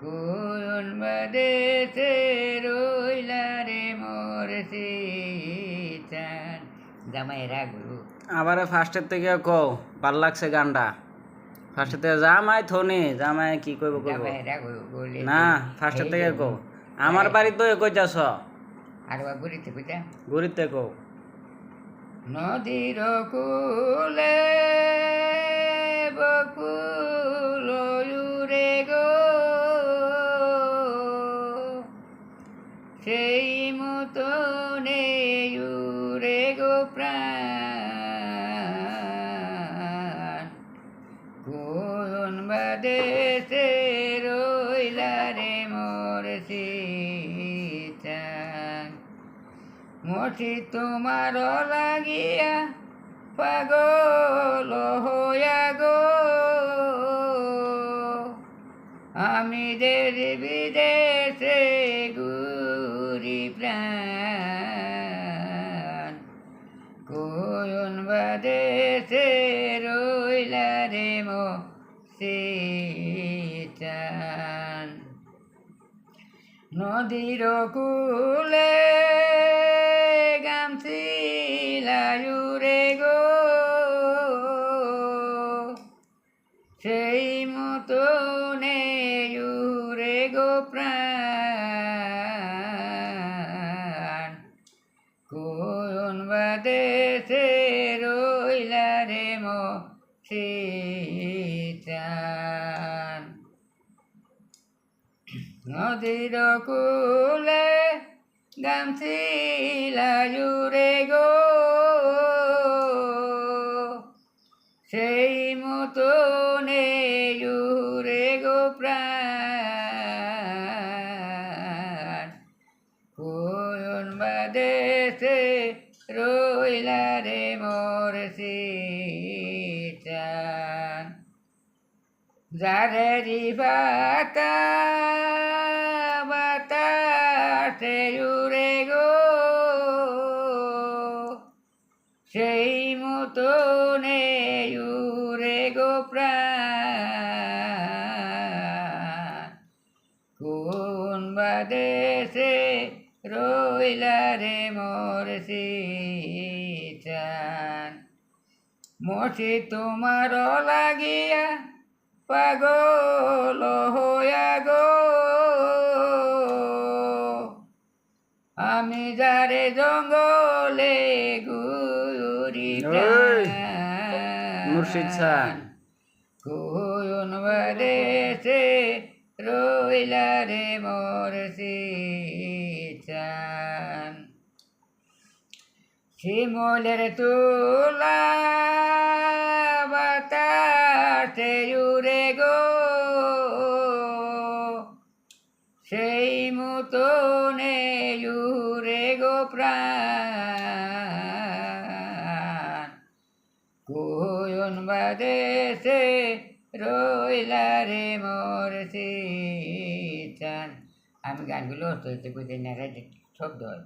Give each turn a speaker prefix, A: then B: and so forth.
A: কোন বাদেশে রইলা রে মোর সিচান জামাইরা গুরু
B: আবার ফার্স্টের থেকে কও ভাল লাগছে গানটা ফার্স্টের থেকে জামাই থনি জামাই কি কইব কইব
A: জামাইরা গুরু বলে
B: না ফার্স্টের থেকে কও আমার বাড়ি তো কইতাছ
A: আর গুরিতে কইতা
B: ঘুরিতে কও
A: নদীর কূলে বকুল উড়ে গো সেই মতনে উড়ে গো প্রাণ কোন বাদেশে রইলা রে মোর সিচান মতি তোমার লাগিয়া পাগল হইয়া গো আমি দেশ বিদেশে ঘুরি প্রাণ কোন বাদেশে রইলা রে মো সিচান নদীর কূলে গামছিলায়ুরে গো সেই মতনে উরে গো প্রাণ কোন বাদেশে রইলা রে মো সিচান নদীর কূলে গামছিলায়ুরে গো সেই মতনে উরে গো প্রাণ কোন বাদেশে রইলা রে মোর সিচান যারে রিবাতা বাতাসে উড়ে গো সেই মতনে উড়ে গো প্রাণ কোন বাদেশে রইলা রে মোর সিচান মতি তোমার লাগিয়া পাগল হইয়া গো আমি যারে জঙ্গলে ঘুরি
B: মুর্শিদ খান
A: কোন বাদেশে রইলা রে মোর সিচান শিমলের তুলা বাতাসে উড়ে গো সেই মতনে উড়ে গো প্রাণ কোন বাদেশে রইলা রে মোর সিচান আমি গানগুলো হতে বুঝে না শব্দ হয়।